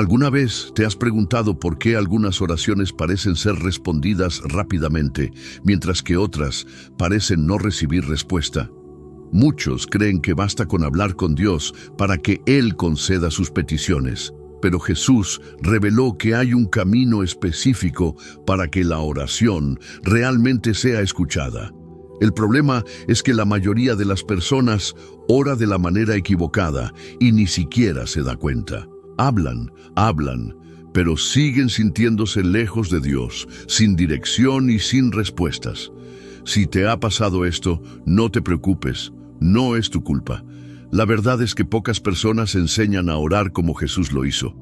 ¿Alguna vez te has preguntado por qué algunas oraciones parecen ser respondidas rápidamente, mientras que otras parecen no recibir respuesta? Muchos creen que basta con hablar con Dios para que Él conceda sus peticiones, pero Jesús reveló que hay un camino específico para que la oración realmente sea escuchada. El problema es que la mayoría de las personas ora de la manera equivocada y ni siquiera se da cuenta. Hablan, pero siguen sintiéndose lejos de Dios, sin dirección y sin respuestas. Si te ha pasado esto, no te preocupes, no es tu culpa. La verdad es que pocas personas enseñan a orar como Jesús lo hizo.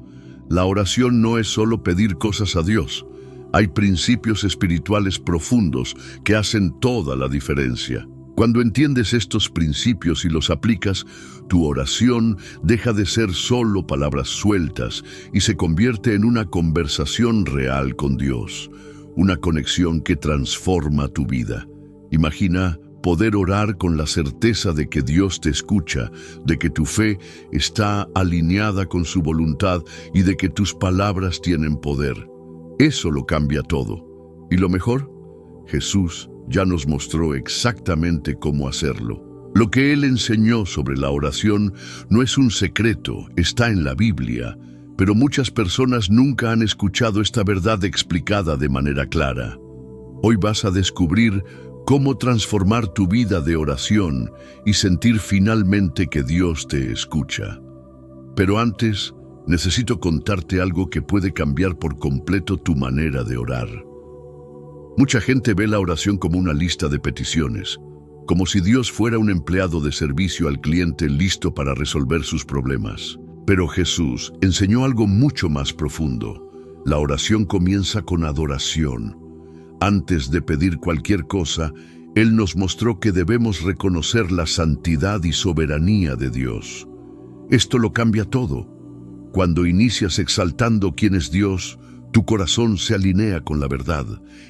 La oración no es solo pedir cosas a Dios. Hay principios espirituales profundos que hacen toda la diferencia. Cuando entiendes estos principios y los aplicas, tu oración deja de ser solo palabras sueltas y se convierte en una conversación real con Dios, una conexión que transforma tu vida. Imagina poder orar con la certeza de que Dios te escucha, de que tu fe está alineada con su voluntad y de que tus palabras tienen poder. Eso lo cambia todo. ¿Y lo mejor? Jesús ya nos mostró exactamente cómo hacerlo. Lo que Él enseñó sobre la oración no es un secreto, está en la Biblia, pero muchas personas nunca han escuchado esta verdad explicada de manera clara. Hoy vas a descubrir cómo transformar tu vida de oración y sentir finalmente que Dios te escucha. Pero antes, necesito contarte algo que puede cambiar por completo tu manera de orar. Mucha gente ve la oración como una lista de peticiones, como si Dios fuera un empleado de servicio al cliente listo para resolver sus problemas. Pero Jesús enseñó algo mucho más profundo. La oración comienza con adoración. Antes de pedir cualquier cosa, Él nos mostró que debemos reconocer la santidad y soberanía de Dios. Esto lo cambia todo. Cuando inicias exaltando quién es Dios, tu corazón se alinea con la verdad.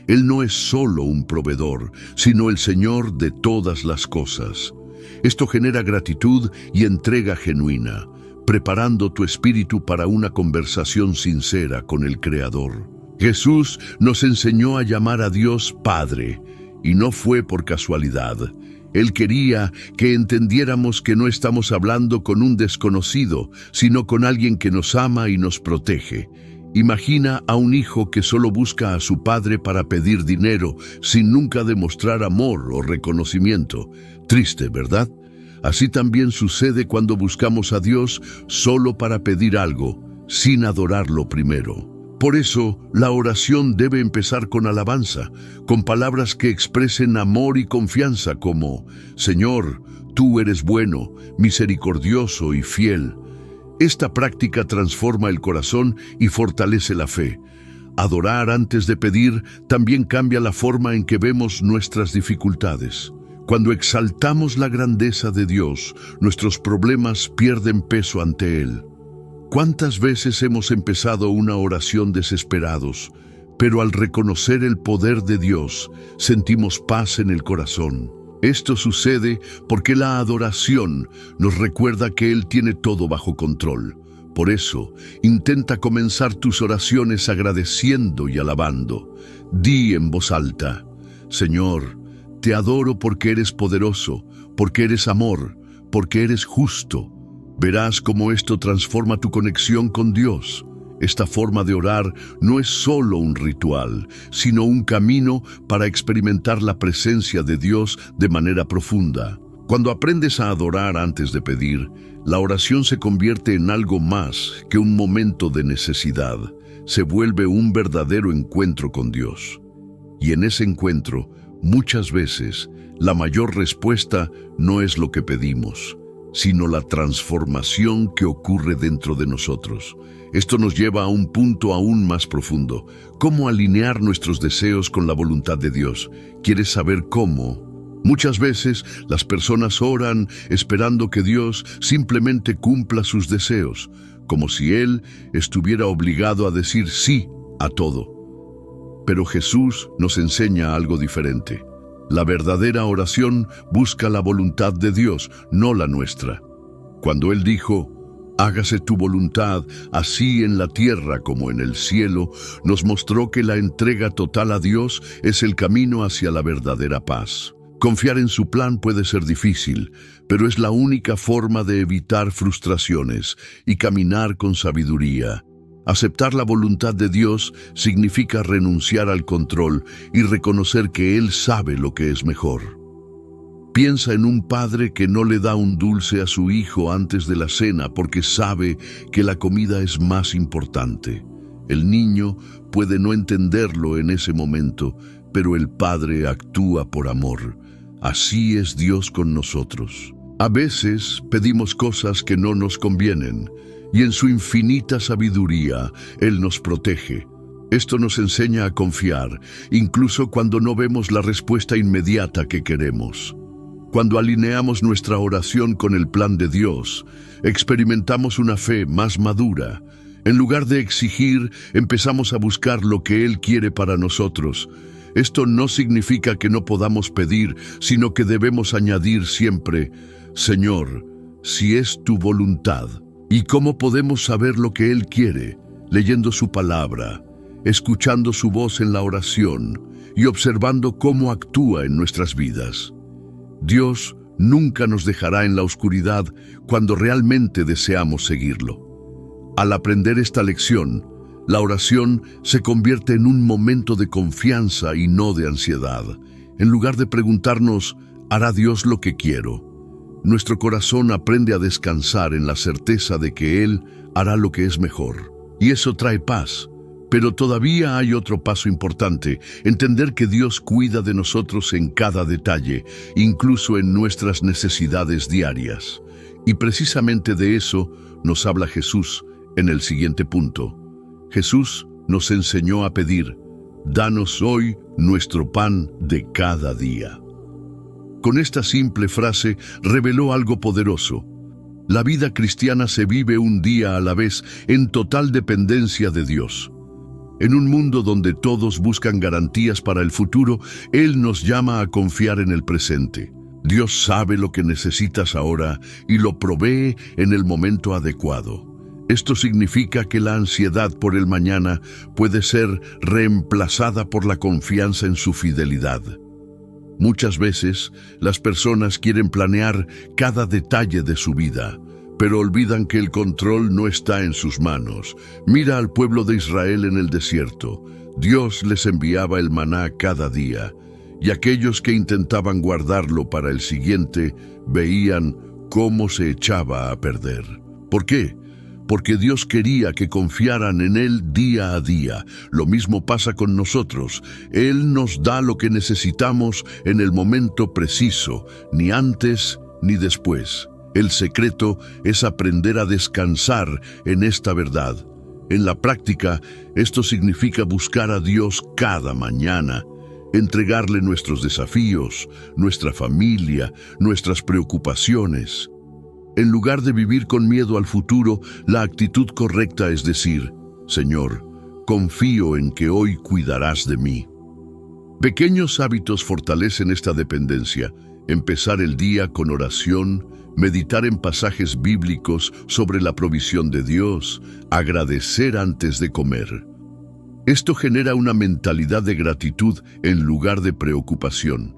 Él no es solo un proveedor, sino el Señor de todas las cosas. Esto genera gratitud y entrega genuina, preparando tu espíritu para una conversación sincera con el Creador. Jesús nos enseñó a llamar a Dios Padre, y no fue por casualidad. Él quería que entendiéramos que no estamos hablando con un desconocido, sino con alguien que nos ama y nos protege. Imagina a un hijo que solo busca a su padre para pedir dinero, sin nunca demostrar amor o reconocimiento. Triste, ¿verdad? Así también sucede cuando buscamos a Dios solo para pedir algo, sin adorarlo primero. Por eso, la oración debe empezar con alabanza, con palabras que expresen amor y confianza como: Señor, tú eres bueno, misericordioso y fiel. Esta práctica transforma el corazón y fortalece la fe. Adorar antes de pedir también cambia la forma en que vemos nuestras dificultades. Cuando exaltamos la grandeza de Dios, nuestros problemas pierden peso ante Él. ¿Cuántas veces hemos empezado una oración desesperados, pero al reconocer el poder de Dios, sentimos paz en el corazón? Esto sucede porque la adoración nos recuerda que Él tiene todo bajo control. Por eso, intenta comenzar tus oraciones agradeciendo y alabando. Di en voz alta: Señor, te adoro porque eres poderoso, porque eres amor, porque eres justo. Verás cómo esto transforma tu conexión con Dios. Esta forma de orar no es solo un ritual, sino un camino para experimentar la presencia de Dios de manera profunda. Cuando aprendes a adorar antes de pedir, la oración se convierte en algo más que un momento de necesidad. Se vuelve un verdadero encuentro con Dios. Y en ese encuentro, muchas veces, la mayor respuesta no es lo que pedimos, sino la transformación que ocurre dentro de nosotros. Esto nos lleva a un punto aún más profundo: ¿cómo alinear nuestros deseos con la voluntad de Dios? ¿Quieres saber cómo? Muchas veces las personas oran esperando que Dios simplemente cumpla sus deseos, como si Él estuviera obligado a decir sí a todo. Pero Jesús nos enseña algo diferente. La verdadera oración busca la voluntad de Dios, no la nuestra. Cuando Él dijo: Hágase tu voluntad, así en la tierra como en el cielo, nos mostró que la entrega total a Dios es el camino hacia la verdadera paz. Confiar en su plan puede ser difícil, pero es la única forma de evitar frustraciones y caminar con sabiduría. Aceptar la voluntad de Dios significa renunciar al control y reconocer que Él sabe lo que es mejor. Piensa en un padre que no le da un dulce a su hijo antes de la cena porque sabe que la comida es más importante. El niño puede no entenderlo en ese momento, pero el padre actúa por amor. Así es Dios con nosotros. A veces pedimos cosas que no nos convienen, y en su infinita sabiduría, Él nos protege. Esto nos enseña a confiar, incluso cuando no vemos la respuesta inmediata que queremos. Cuando alineamos nuestra oración con el plan de Dios, experimentamos una fe más madura. En lugar de exigir, empezamos a buscar lo que Él quiere para nosotros. Esto no significa que no podamos pedir, sino que debemos añadir siempre, Señor, si es tu voluntad. ¿Y cómo podemos saber lo que Él quiere? Leyendo su palabra, escuchando su voz en la oración y observando cómo actúa en nuestras vidas. Dios nunca nos dejará en la oscuridad cuando realmente deseamos seguirlo. Al aprender esta lección, la oración se convierte en un momento de confianza y no de ansiedad. En lugar de preguntarnos, ¿hará Dios lo que quiero?, nuestro corazón aprende a descansar en la certeza de que Él hará lo que es mejor. Y eso trae paz. Pero todavía hay otro paso importante, entender que Dios cuida de nosotros en cada detalle, incluso en nuestras necesidades diarias. Y precisamente de eso nos habla Jesús en el siguiente punto. Jesús nos enseñó a pedir, danos hoy nuestro pan de cada día. Con esta simple frase reveló algo poderoso. La vida cristiana se vive un día a la vez en total dependencia de Dios. En un mundo donde todos buscan garantías para el futuro, Él nos llama a confiar en el presente. Dios sabe lo que necesitas ahora y lo provee en el momento adecuado. Esto significa que la ansiedad por el mañana puede ser reemplazada por la confianza en su fidelidad. Muchas veces, las personas quieren planear cada detalle de su vida, pero olvidan que el control no está en sus manos. Mira al pueblo de Israel en el desierto. Dios les enviaba el maná cada día, y aquellos que intentaban guardarlo para el siguiente veían cómo se echaba a perder. ¿Por qué? Porque Dios quería que confiaran en Él día a día. Lo mismo pasa con nosotros. Él nos da lo que necesitamos en el momento preciso, ni antes ni después. El secreto es aprender a descansar en esta verdad. En la práctica, esto significa buscar a Dios cada mañana, entregarle nuestros desafíos, nuestra familia, nuestras preocupaciones. En lugar de vivir con miedo al futuro, la actitud correcta es decir, Señor, confío en que hoy cuidarás de mí. Pequeños hábitos fortalecen esta dependencia. Empezar el día con oración, meditar en pasajes bíblicos sobre la provisión de Dios, agradecer antes de comer. Esto genera una mentalidad de gratitud en lugar de preocupación.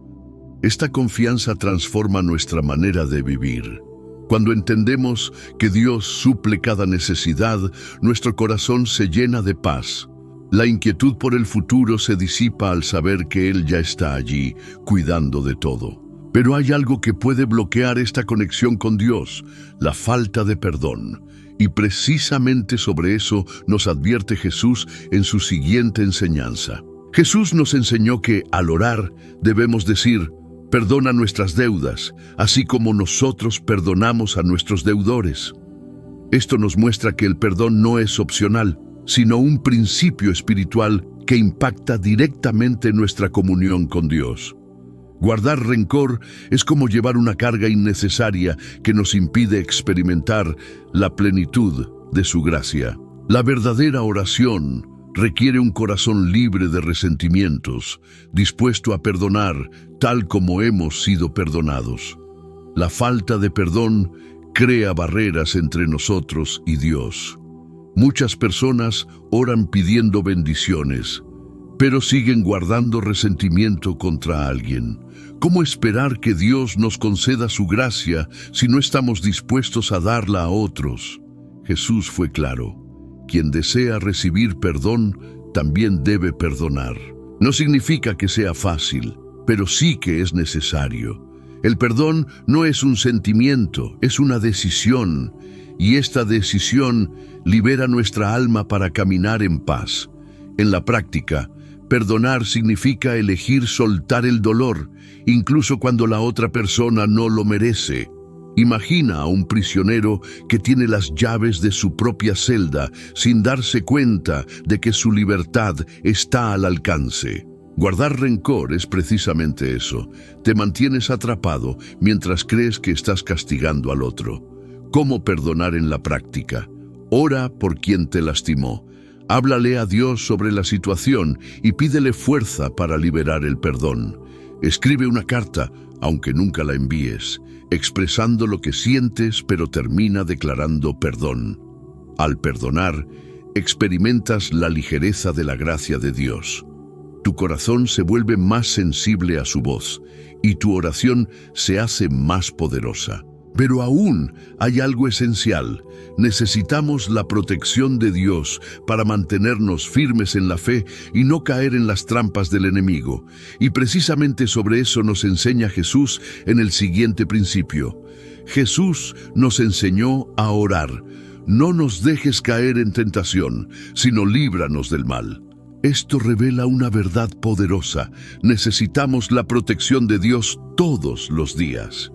Esta confianza transforma nuestra manera de vivir. Cuando entendemos que Dios suple cada necesidad, nuestro corazón se llena de paz. La inquietud por el futuro se disipa al saber que Él ya está allí, cuidando de todo. Pero hay algo que puede bloquear esta conexión con Dios, la falta de perdón. Y precisamente sobre eso nos advierte Jesús en su siguiente enseñanza. Jesús nos enseñó que, al orar, debemos decir, perdona nuestras deudas, así como nosotros perdonamos a nuestros deudores. Esto nos muestra que el perdón no es opcional, sino un principio espiritual que impacta directamente nuestra comunión con Dios. Guardar rencor es como llevar una carga innecesaria que nos impide experimentar la plenitud de su gracia. La verdadera oración requiere un corazón libre de resentimientos, dispuesto a perdonar tal como hemos sido perdonados. La falta de perdón crea barreras entre nosotros y Dios. Muchas personas oran pidiendo bendiciones, pero siguen guardando resentimiento contra alguien. ¿Cómo esperar que Dios nos conceda su gracia si no estamos dispuestos a darla a otros? Jesús fue claro: quien desea recibir perdón, también debe perdonar. No significa que sea fácil, pero sí que es necesario. El perdón no es un sentimiento, es una decisión, y esta decisión libera nuestra alma para caminar en paz. En la práctica, perdonar significa elegir soltar el dolor, incluso cuando la otra persona no lo merece. Imagina a un prisionero que tiene las llaves de su propia celda sin darse cuenta de que su libertad está al alcance. Guardar rencor es precisamente eso. Te mantienes atrapado mientras crees que estás castigando al otro. ¿Cómo perdonar en la práctica? Ora por quien te lastimó. Háblale a Dios sobre la situación y pídele fuerza para liberar el perdón. Escribe una carta, aunque nunca la envíes, expresando lo que sientes, pero termina declarando perdón. Al perdonar, experimentas la ligereza de la gracia de Dios. Tu corazón se vuelve más sensible a su voz y tu oración se hace más poderosa. Pero aún hay algo esencial. Necesitamos la protección de Dios para mantenernos firmes en la fe y no caer en las trampas del enemigo. Y precisamente sobre eso nos enseña Jesús en el siguiente principio. Jesús nos enseñó a orar: no nos dejes caer en tentación, sino líbranos del mal. Esto revela una verdad poderosa. Necesitamos la protección de Dios todos los días.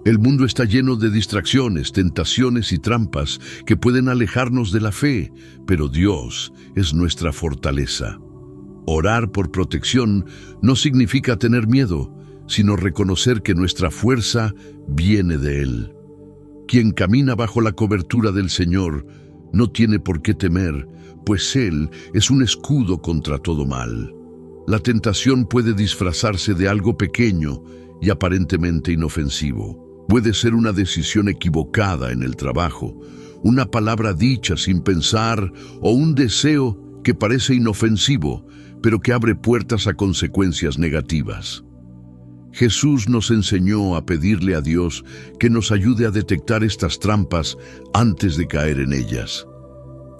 El mundo está lleno de distracciones, tentaciones y trampas que pueden alejarnos de la fe, pero Dios es nuestra fortaleza. Orar por protección no significa tener miedo, sino reconocer que nuestra fuerza viene de Él. Quien camina bajo la cobertura del Señor no tiene por qué temer, pues Él es un escudo contra todo mal. La tentación puede disfrazarse de algo pequeño y aparentemente inofensivo. Puede ser una decisión equivocada en el trabajo, una palabra dicha sin pensar o un deseo que parece inofensivo, pero que abre puertas a consecuencias negativas. Jesús nos enseñó a pedirle a Dios que nos ayude a detectar estas trampas antes de caer en ellas.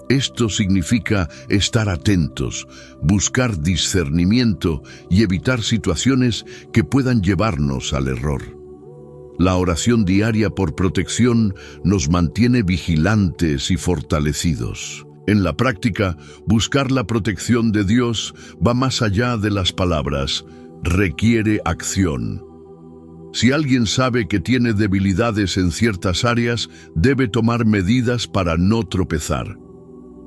Esto significa estar atentos, buscar discernimiento y evitar situaciones que puedan llevarnos al error. La oración diaria por protección nos mantiene vigilantes y fortalecidos. En la práctica, buscar la protección de Dios va más allá de las palabras, requiere acción. Si alguien sabe que tiene debilidades en ciertas áreas, debe tomar medidas para no tropezar.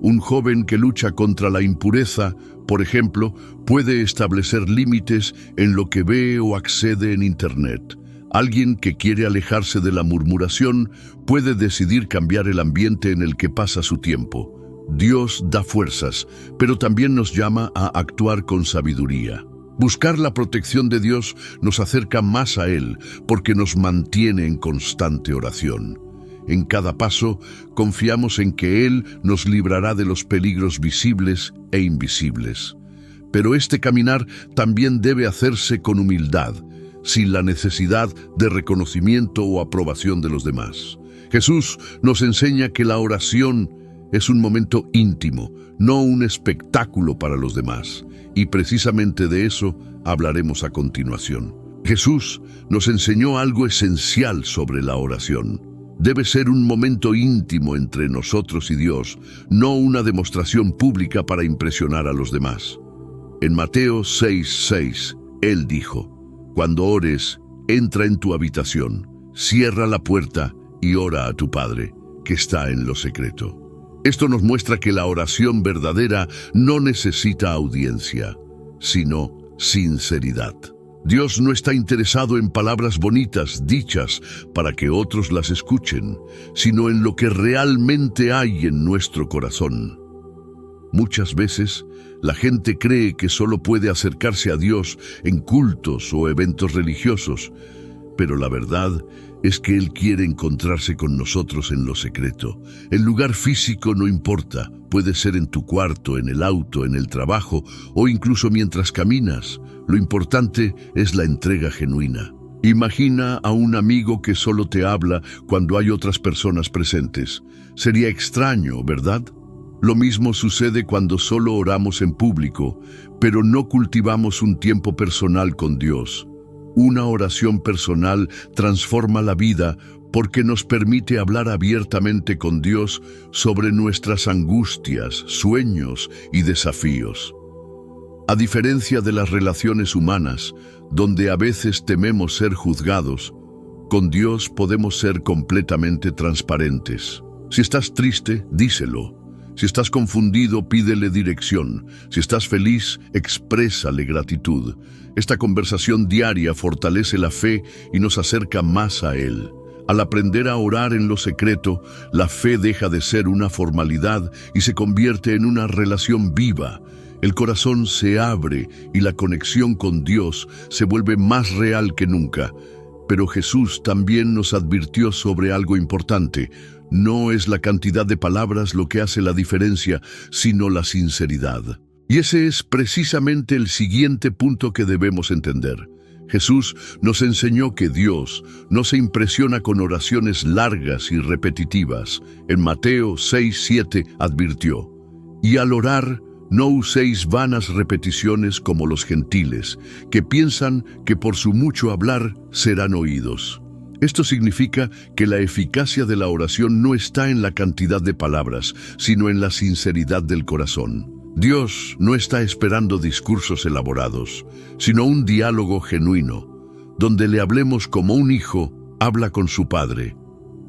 Un joven que lucha contra la impureza, por ejemplo, puede establecer límites en lo que ve o accede en Internet. Alguien que quiere alejarse de la murmuración puede decidir cambiar el ambiente en el que pasa su tiempo. Dios da fuerzas, pero también nos llama a actuar con sabiduría. Buscar la protección de Dios nos acerca más a Él porque nos mantiene en constante oración. En cada paso, confiamos en que Él nos librará de los peligros visibles e invisibles. Pero este caminar también debe hacerse con humildad, sin la necesidad de reconocimiento o aprobación de los demás. Jesús nos enseña que la oración es un momento íntimo, no un espectáculo para los demás. Y precisamente de eso hablaremos a continuación. Jesús nos enseñó algo esencial sobre la oración. Debe ser un momento íntimo entre nosotros y Dios, no una demostración pública para impresionar a los demás. En Mateo 6:6, Él dijo: cuando ores, entra en tu habitación, cierra la puerta y ora a tu Padre, que está en lo secreto. Esto nos muestra que la oración verdadera no necesita audiencia, sino sinceridad. Dios no está interesado en palabras bonitas dichas para que otros las escuchen, sino en lo que realmente hay en nuestro corazón. Muchas veces, la gente cree que solo puede acercarse a Dios en cultos o eventos religiosos, pero la verdad es que Él quiere encontrarse con nosotros en lo secreto. El lugar físico no importa, puede ser en tu cuarto, en el auto, en el trabajo o incluso mientras caminas. Lo importante es la entrega genuina. Imagina a un amigo que solo te habla cuando hay otras personas presentes. Sería extraño, ¿verdad? Lo mismo sucede cuando solo oramos en público, pero no cultivamos un tiempo personal con Dios. Una oración personal transforma la vida porque nos permite hablar abiertamente con Dios sobre nuestras angustias, sueños y desafíos. A diferencia de las relaciones humanas, donde a veces tememos ser juzgados, con Dios podemos ser completamente transparentes. Si estás triste, díselo. Si estás confundido, pídele dirección. Si estás feliz, exprésale gratitud. Esta conversación diaria fortalece la fe y nos acerca más a Él. Al aprender a orar en lo secreto, la fe deja de ser una formalidad y se convierte en una relación viva. El corazón se abre y la conexión con Dios se vuelve más real que nunca. Pero Jesús también nos advirtió sobre algo importante. No es la cantidad de palabras lo que hace la diferencia, sino la sinceridad. Y ese es precisamente el siguiente punto que debemos entender. Jesús nos enseñó que Dios no se impresiona con oraciones largas y repetitivas. En Mateo 6:7 advirtió: «Y al orar, no uséis vanas repeticiones como los gentiles, que piensan que por su mucho hablar serán oídos». Esto significa que la eficacia de la oración no está en la cantidad de palabras, sino en la sinceridad del corazón. Dios no está esperando discursos elaborados, sino un diálogo genuino, donde le hablemos como un hijo habla con su padre.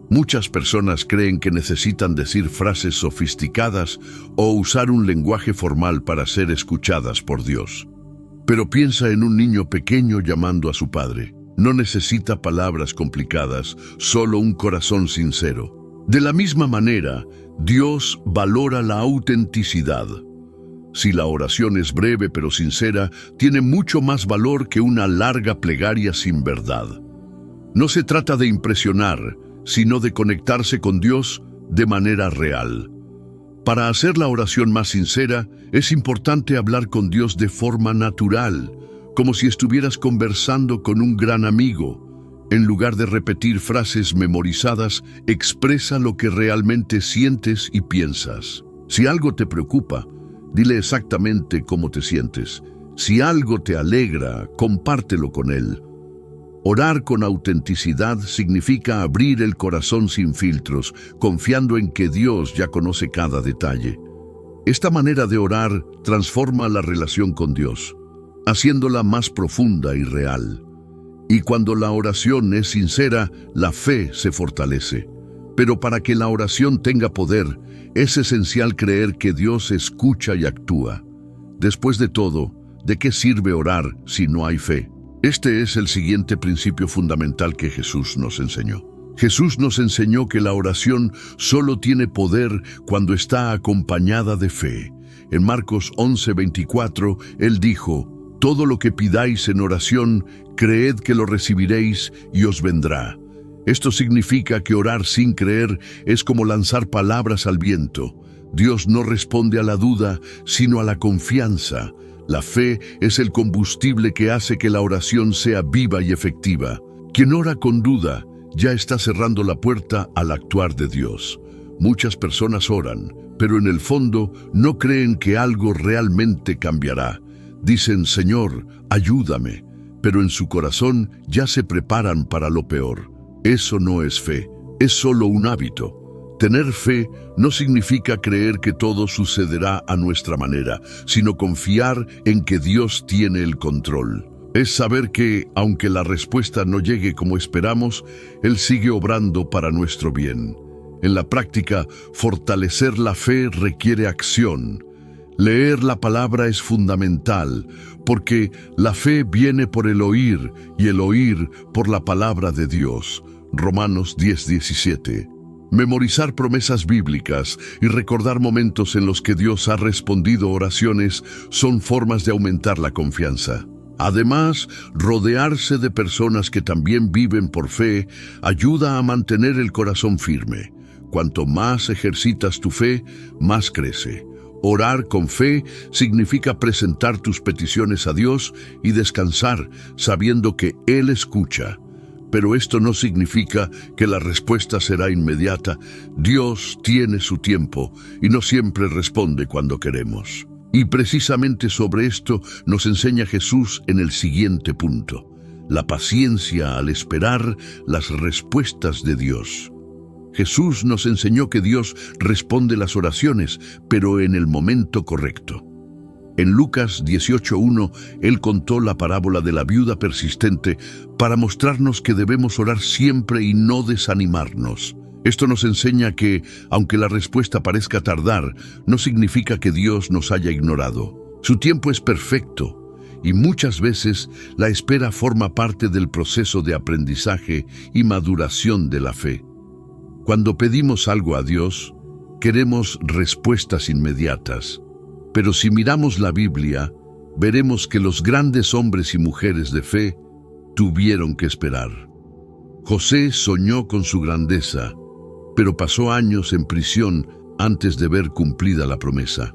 Muchas personas creen que necesitan decir frases sofisticadas o usar un lenguaje formal para ser escuchadas por Dios. Pero piensa en un niño pequeño llamando a su padre. No necesita palabras complicadas, solo un corazón sincero. De la misma manera, Dios valora la autenticidad. Si la oración es breve pero sincera, tiene mucho más valor que una larga plegaria sin verdad. No se trata de impresionar, sino de conectarse con Dios de manera real. Para hacer la oración más sincera, es importante hablar con Dios de forma natural, como si estuvieras conversando con un gran amigo. En lugar de repetir frases memorizadas, expresa lo que realmente sientes y piensas. Si algo te preocupa, dile exactamente cómo te sientes. Si algo te alegra, compártelo con Él. Orar con autenticidad significa abrir el corazón sin filtros, confiando en que Dios ya conoce cada detalle. Esta manera de orar transforma la relación con Dios, haciéndola más profunda y real. Y cuando la oración es sincera, la fe se fortalece. Pero para que la oración tenga poder, es esencial creer que Dios escucha y actúa. Después de todo, ¿de qué sirve orar si no hay fe? Este es el siguiente principio fundamental que Jesús nos enseñó. Jesús nos enseñó que la oración solo tiene poder cuando está acompañada de fe. En Marcos 11:24, Él dijo: «Todo lo que pidáis en oración, creed que lo recibiréis y os vendrá». Esto significa que orar sin creer es como lanzar palabras al viento. Dios no responde a la duda, sino a la confianza. La fe es el combustible que hace que la oración sea viva y efectiva. Quien ora con duda ya está cerrando la puerta al actuar de Dios. Muchas personas oran, pero en el fondo no creen que algo realmente cambiará. Dicen: «Señor, ayúdame», pero en su corazón ya se preparan para lo peor. Eso no es fe, es solo un hábito. Tener fe no significa creer que todo sucederá a nuestra manera, sino confiar en que Dios tiene el control. Es saber que, aunque la respuesta no llegue como esperamos, Él sigue obrando para nuestro bien. En la práctica, fortalecer la fe requiere acción. Leer la palabra es fundamental, porque la fe viene por el oír y el oír por la palabra de Dios. Romanos 10:17. Memorizar promesas bíblicas y recordar momentos en los que Dios ha respondido oraciones son formas de aumentar la confianza. Además, rodearse de personas que también viven por fe ayuda a mantener el corazón firme. Cuanto más ejercitas tu fe, más crece. Orar con fe significa presentar tus peticiones a Dios y descansar sabiendo que Él escucha. Pero esto no significa que la respuesta será inmediata. Dios tiene su tiempo y no siempre responde cuando queremos. Y precisamente sobre esto nos enseña Jesús en el siguiente punto: la paciencia al esperar las respuestas de Dios. Jesús nos enseñó que Dios responde las oraciones, pero en el momento correcto. En Lucas 18:1, Él contó la parábola de la viuda persistente para mostrarnos que debemos orar siempre y no desanimarnos. Esto nos enseña que, aunque la respuesta parezca tardar, no significa que Dios nos haya ignorado. Su tiempo es perfecto y muchas veces la espera forma parte del proceso de aprendizaje y maduración de la fe. Cuando pedimos algo a Dios, queremos respuestas inmediatas. Pero si miramos la Biblia, veremos que los grandes hombres y mujeres de fe tuvieron que esperar. José soñó con su grandeza, pero pasó años en prisión antes de ver cumplida la promesa.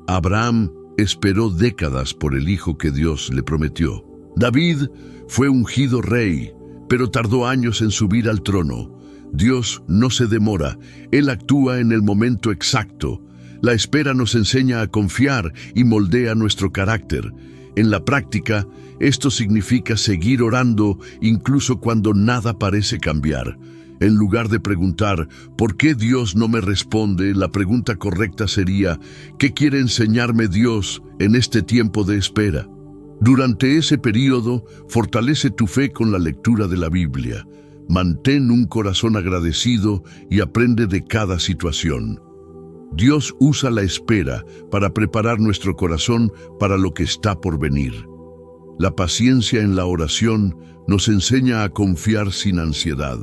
Abraham esperó décadas por el hijo que Dios le prometió. David fue ungido rey, pero tardó años en subir al trono. Dios no se demora, Él actúa en el momento exacto. La espera nos enseña a confiar y moldea nuestro carácter. En la práctica, esto significa seguir orando incluso cuando nada parece cambiar. En lugar de preguntar, ¿por qué Dios no me responde?, la pregunta correcta sería, ¿qué quiere enseñarme Dios en este tiempo de espera? Durante ese periodo, fortalece tu fe con la lectura de la Biblia. Mantén un corazón agradecido y aprende de cada situación. Dios usa la espera para preparar nuestro corazón para lo que está por venir. La paciencia en la oración nos enseña a confiar sin ansiedad.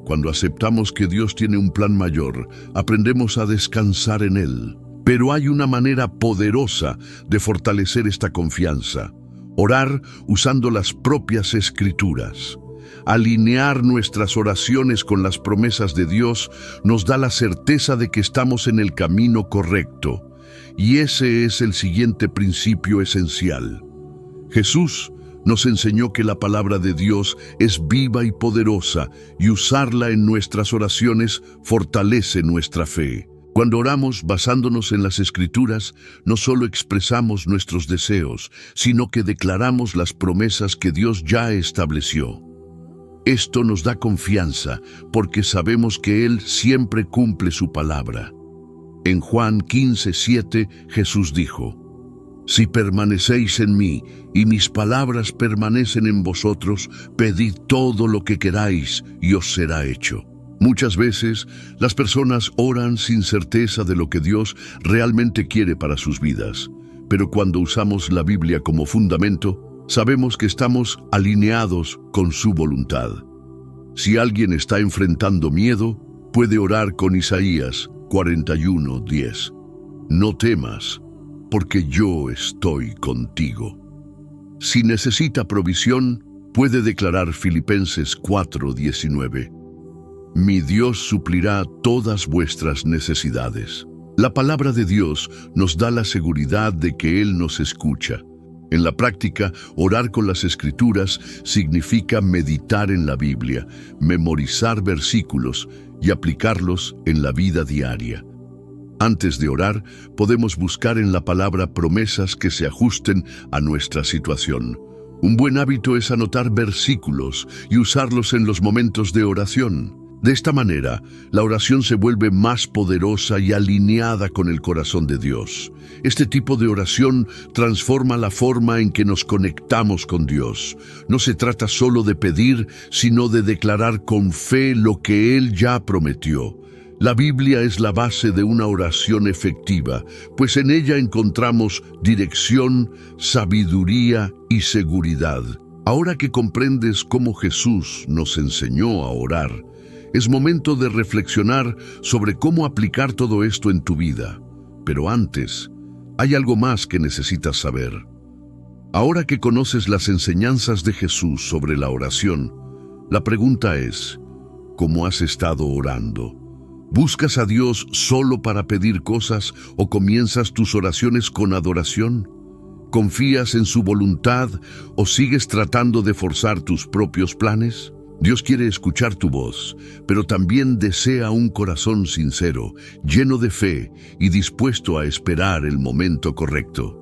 Cuando aceptamos que Dios tiene un plan mayor, aprendemos a descansar en Él. Pero hay una manera poderosa de fortalecer esta confianza: orar usando las propias Escrituras. Alinear nuestras oraciones con las promesas de Dios nos da la certeza de que estamos en el camino correcto. Y ese es el siguiente principio esencial. Jesús nos enseñó que la palabra de Dios es viva y poderosa, y usarla en nuestras oraciones fortalece nuestra fe. Cuando oramos basándonos en las Escrituras, no solo expresamos nuestros deseos, sino que declaramos las promesas que Dios ya estableció. Esto nos da confianza porque sabemos que Él siempre cumple su palabra. En Juan 15:7, Jesús dijo: «Si permanecéis en mí y mis palabras permanecen en vosotros, pedid todo lo que queráis y os será hecho». Muchas veces las personas oran sin certeza de lo que Dios realmente quiere para sus vidas, pero cuando usamos la Biblia como fundamento, sabemos que estamos alineados con su voluntad. Si alguien está enfrentando miedo, puede orar con Isaías 41:10. «No temas, porque yo estoy contigo». Si necesita provisión, puede declarar Filipenses 4:19. «Mi Dios suplirá todas vuestras necesidades». La palabra de Dios nos da la seguridad de que Él nos escucha. En la práctica, orar con las Escrituras significa meditar en la Biblia, memorizar versículos y aplicarlos en la vida diaria. Antes de orar, podemos buscar en la palabra promesas que se ajusten a nuestra situación. Un buen hábito es anotar versículos y usarlos en los momentos de oración. De esta manera, la oración se vuelve más poderosa y alineada con el corazón de Dios. Este tipo de oración transforma la forma en que nos conectamos con Dios. No se trata solo de pedir, sino de declarar con fe lo que Él ya prometió. La Biblia es la base de una oración efectiva, pues en ella encontramos dirección, sabiduría y seguridad. Ahora que comprendes cómo Jesús nos enseñó a orar, es momento de reflexionar sobre cómo aplicar todo esto en tu vida. Pero antes, hay algo más que necesitas saber. Ahora que conoces las enseñanzas de Jesús sobre la oración, la pregunta es, ¿cómo has estado orando? ¿Buscas a Dios solo para pedir cosas o comienzas tus oraciones con adoración? ¿Confías en su voluntad o sigues tratando de forzar tus propios planes? Dios quiere escuchar tu voz, pero también desea un corazón sincero, lleno de fe y dispuesto a esperar el momento correcto.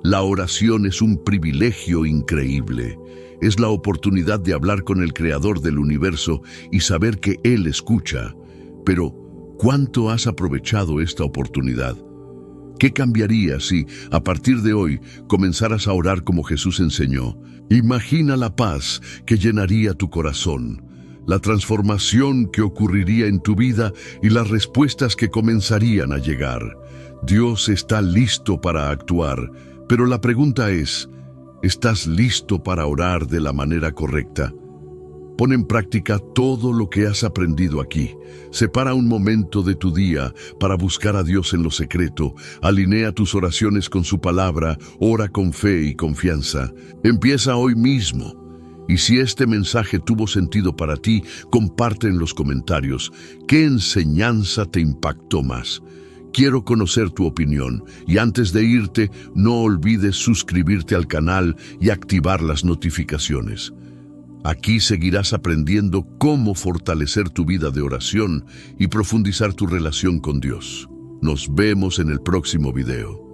La oración es un privilegio increíble. Es la oportunidad de hablar con el Creador del universo y saber que Él escucha. Pero, ¿cuánto has aprovechado esta oportunidad? ¿Qué cambiaría si, a partir de hoy, comenzaras a orar como Jesús enseñó? Imagina la paz que llenaría tu corazón, la transformación que ocurriría en tu vida y las respuestas que comenzarían a llegar. Dios está listo para actuar, pero la pregunta es, ¿estás listo para orar de la manera correcta? Pon en práctica todo lo que has aprendido aquí. Separa un momento de tu día para buscar a Dios en lo secreto. Alinea tus oraciones con su palabra. Ora con fe y confianza. Empieza hoy mismo. Y si este mensaje tuvo sentido para ti, comparte en los comentarios. ¿Qué enseñanza te impactó más? Quiero conocer tu opinión. Y antes de irte, no olvides suscribirte al canal y activar las notificaciones. Aquí seguirás aprendiendo cómo fortalecer tu vida de oración y profundizar tu relación con Dios. Nos vemos en el próximo video.